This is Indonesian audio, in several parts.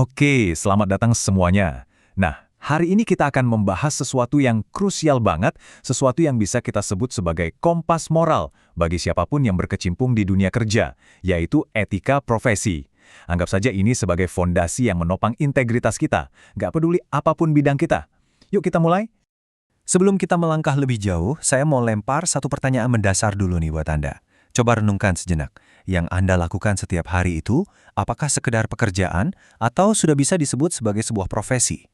Oke, selamat datang semuanya. Nah, hari ini kita akan membahas sesuatu yang krusial banget, sesuatu yang bisa kita sebut sebagai kompas moral bagi siapapun yang berkecimpung di dunia kerja, yaitu etika profesi. Anggap saja ini sebagai fondasi yang menopang integritas kita, nggak peduli apapun bidang kita. Yuk kita mulai. Sebelum kita melangkah lebih jauh, saya mau lempar satu pertanyaan mendasar dulu nih buat Anda. Coba renungkan sejenak. Yang Anda lakukan setiap hari itu, apakah sekedar pekerjaan atau sudah bisa disebut sebagai sebuah profesi?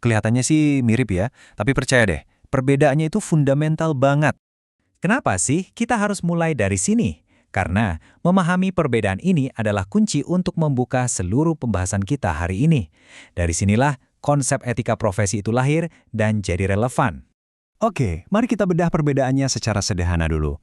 Kelihatannya sih mirip ya, tapi percaya deh, perbedaannya itu fundamental banget. Kenapa sih kita harus mulai dari sini? Karena memahami perbedaan ini adalah kunci untuk membuka seluruh pembahasan kita hari ini. Dari sinilah konsep etika profesi itu lahir dan jadi relevan. Oke, mari kita bedah perbedaannya secara sederhana dulu.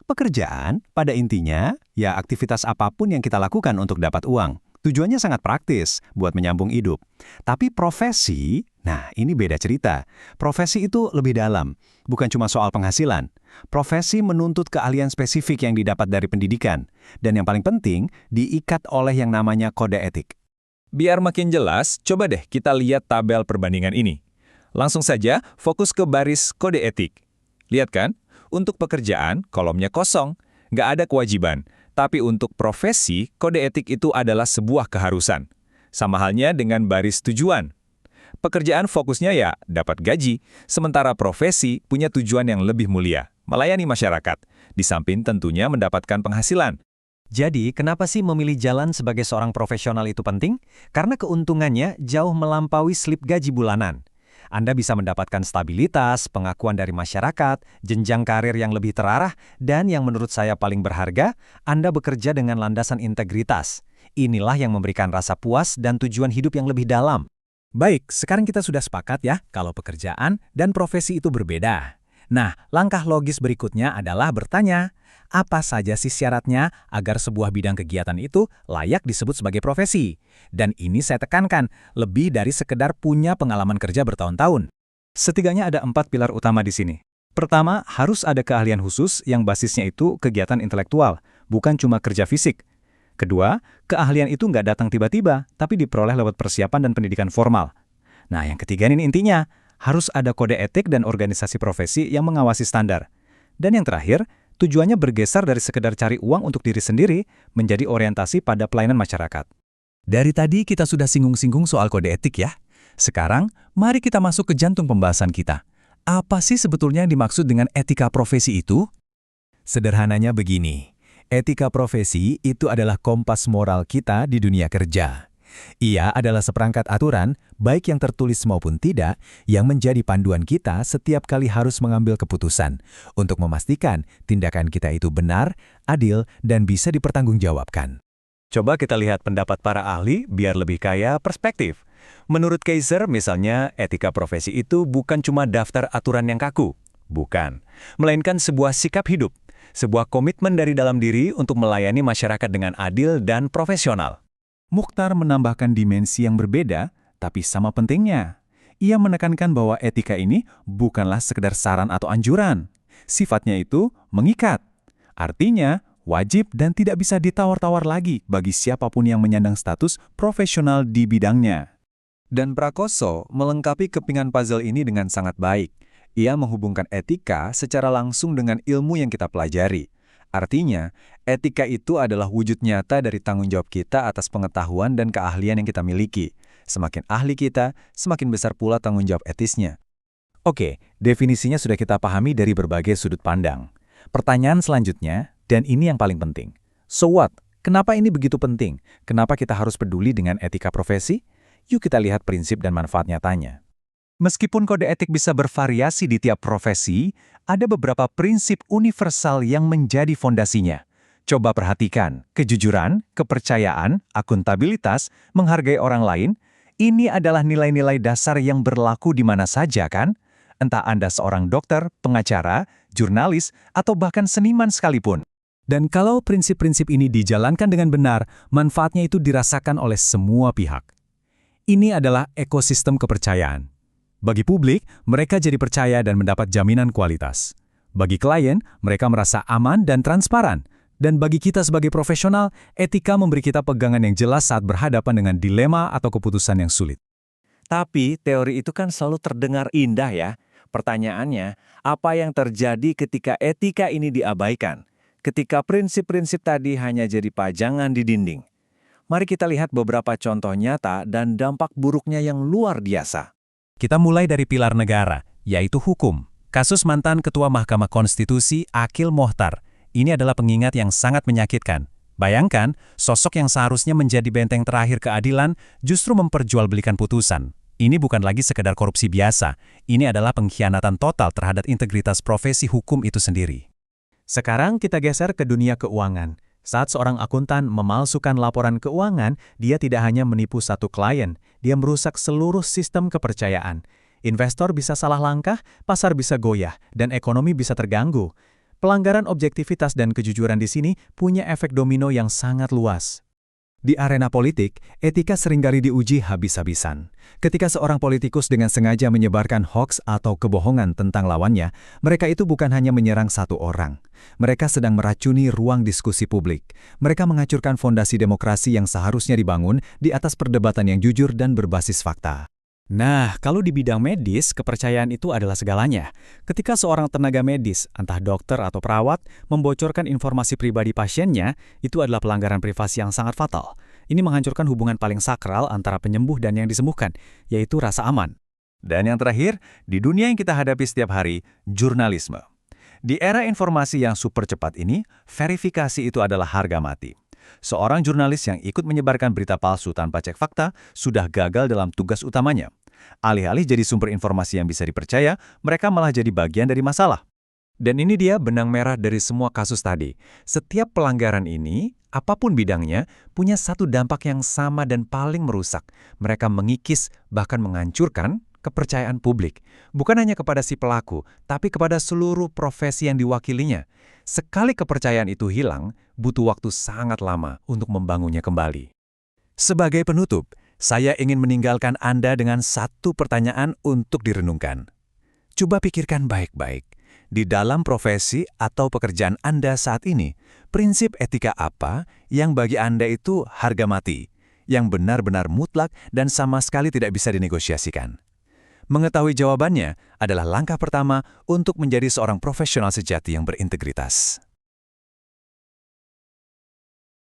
Pekerjaan, pada intinya, ya aktivitas apapun yang kita lakukan untuk dapat uang. Tujuannya sangat praktis, buat menyambung hidup. Tapi profesi, nah ini beda cerita. Profesi itu lebih dalam, bukan cuma soal penghasilan. Profesi menuntut keahlian spesifik yang didapat dari pendidikan. Dan yang paling penting, diikat oleh yang namanya kode etik. Biar makin jelas, coba deh kita lihat tabel perbandingan ini. Langsung saja fokus ke baris kode etik. Lihat kan, untuk pekerjaan kolomnya kosong, nggak ada kewajiban. Tapi untuk profesi, kode etik itu adalah sebuah keharusan. Sama halnya dengan baris tujuan. Pekerjaan fokusnya ya dapat gaji, sementara profesi punya tujuan yang lebih mulia, melayani masyarakat, di samping tentunya mendapatkan penghasilan. Jadi, kenapa sih memilih jalan sebagai seorang profesional itu penting? Karena keuntungannya jauh melampaui slip gaji bulanan. Anda bisa mendapatkan stabilitas, pengakuan dari masyarakat, jenjang karir yang lebih terarah, dan yang menurut saya paling berharga, Anda bekerja dengan landasan integritas. Inilah yang memberikan rasa puas dan tujuan hidup yang lebih dalam. Baik, sekarang kita sudah sepakat ya kalau pekerjaan dan profesi itu berbeda. Nah, langkah logis berikutnya adalah bertanya, apa saja sih syaratnya agar sebuah bidang kegiatan itu layak disebut sebagai profesi? Dan ini saya tekankan, lebih dari sekedar punya pengalaman kerja bertahun-tahun. Setiganya ada 4 pilar utama di sini. Pertama, harus ada keahlian khusus yang basisnya itu kegiatan intelektual, bukan cuma kerja fisik. Kedua, keahlian itu nggak datang tiba-tiba, tapi diperoleh lewat persiapan dan pendidikan formal. Nah, yang ketiga ini intinya, harus ada kode etik dan organisasi profesi yang mengawasi standar. Dan yang terakhir, tujuannya bergeser dari sekedar cari uang untuk diri sendiri menjadi orientasi pada pelayanan masyarakat. Dari tadi kita sudah singgung-singgung soal kode etik ya. Sekarang, mari kita masuk ke jantung pembahasan kita. Apa sih sebetulnya yang dimaksud dengan etika profesi itu? Sederhananya begini, etika profesi itu adalah kompas moral kita di dunia kerja. Ia adalah seperangkat aturan, baik yang tertulis maupun tidak, yang menjadi panduan kita setiap kali harus mengambil keputusan untuk memastikan tindakan kita itu benar, adil, dan bisa dipertanggungjawabkan. Coba kita lihat pendapat para ahli biar lebih kaya perspektif. Menurut Kaiser, misalnya, etika profesi itu bukan cuma daftar aturan yang kaku. Bukan. Melainkan sebuah sikap hidup. Sebuah komitmen dari dalam diri untuk melayani masyarakat dengan adil dan profesional. Mukhtar menambahkan dimensi yang berbeda, tapi sama pentingnya. Ia menekankan bahwa etika ini bukanlah sekedar saran atau anjuran. Sifatnya itu mengikat. Artinya, wajib dan tidak bisa ditawar-tawar lagi bagi siapapun yang menyandang status profesional di bidangnya. Dan Prakoso melengkapi kepingan puzzle ini dengan sangat baik. Ia menghubungkan etika secara langsung dengan ilmu yang kita pelajari. Artinya, etika itu adalah wujud nyata dari tanggung jawab kita atas pengetahuan dan keahlian yang kita miliki. Semakin ahli kita, semakin besar pula tanggung jawab etisnya. Oke, definisinya sudah kita pahami dari berbagai sudut pandang. Pertanyaan selanjutnya, dan ini yang paling penting. So what? Kenapa ini begitu penting? Kenapa kita harus peduli dengan etika profesi? Yuk kita lihat prinsip dan manfaat nyatanya. Meskipun kode etik bisa bervariasi di tiap profesi, ada beberapa prinsip universal yang menjadi fondasinya. Coba perhatikan, kejujuran, kepercayaan, akuntabilitas, menghargai orang lain, ini adalah nilai-nilai dasar yang berlaku di mana saja kan? Entah Anda seorang dokter, pengacara, jurnalis, atau bahkan seniman sekalipun. Dan kalau prinsip-prinsip ini dijalankan dengan benar, manfaatnya itu dirasakan oleh semua pihak. Ini adalah ekosistem kepercayaan. Bagi publik, mereka jadi percaya dan mendapat jaminan kualitas. Bagi klien, mereka merasa aman dan transparan. Dan bagi kita sebagai profesional, etika memberi kita pegangan yang jelas saat berhadapan dengan dilema atau keputusan yang sulit. Tapi teori itu kan selalu terdengar indah ya. Pertanyaannya, apa yang terjadi ketika etika ini diabaikan? Ketika prinsip-prinsip tadi hanya jadi pajangan di dinding? Mari kita lihat beberapa contoh nyata dan dampak buruknya yang luar biasa. Kita mulai dari pilar negara, yaitu hukum. Kasus mantan Ketua Mahkamah Konstitusi Akil Mohtar. Ini adalah pengingat yang sangat menyakitkan. Bayangkan, sosok yang seharusnya menjadi benteng terakhir keadilan justru memperjualbelikan putusan. Ini bukan lagi sekedar korupsi biasa, ini adalah pengkhianatan total terhadap integritas profesi hukum itu sendiri. Sekarang kita geser ke dunia keuangan. Saat seorang akuntan memalsukan laporan keuangan, dia tidak hanya menipu satu klien, dia merusak seluruh sistem kepercayaan. Investor bisa salah langkah, pasar bisa goyah, dan ekonomi bisa terganggu. Pelanggaran objektivitas dan kejujuran di sini punya efek domino yang sangat luas. Di arena politik, etika seringkali diuji habis-habisan. Ketika seorang politikus dengan sengaja menyebarkan hoaks atau kebohongan tentang lawannya, mereka itu bukan hanya menyerang satu orang. Mereka sedang meracuni ruang diskusi publik. Mereka menghancurkan fondasi demokrasi yang seharusnya dibangun di atas perdebatan yang jujur dan berbasis fakta. Nah, kalau di bidang medis, kepercayaan itu adalah segalanya. Ketika seorang tenaga medis, entah dokter atau perawat, membocorkan informasi pribadi pasiennya, itu adalah pelanggaran privasi yang sangat fatal. Ini menghancurkan hubungan paling sakral antara penyembuh dan yang disembuhkan, yaitu rasa aman. Dan yang terakhir, di dunia yang kita hadapi setiap hari, jurnalisme. Di era informasi yang super cepat ini, verifikasi itu adalah harga mati. Seorang jurnalis yang ikut menyebarkan berita palsu tanpa cek fakta sudah gagal dalam tugas utamanya. Alih-alih jadi sumber informasi yang bisa dipercaya, mereka malah jadi bagian dari masalah. Dan ini dia benang merah dari semua kasus tadi. Setiap pelanggaran ini, apapun bidangnya, punya satu dampak yang sama dan paling merusak. Mereka mengikis, bahkan menghancurkan kepercayaan publik. Bukan hanya kepada si pelaku, tapi kepada seluruh profesi yang diwakilinya. Sekali kepercayaan itu hilang, butuh waktu sangat lama untuk membangunnya kembali. Sebagai penutup, saya ingin meninggalkan Anda dengan satu pertanyaan untuk direnungkan. Coba pikirkan baik-baik. Di dalam profesi atau pekerjaan Anda saat ini, prinsip etika apa yang bagi Anda itu harga mati, yang benar-benar mutlak dan sama sekali tidak bisa dinegosiasikan? Mengetahui jawabannya adalah langkah pertama untuk menjadi seorang profesional sejati yang berintegritas.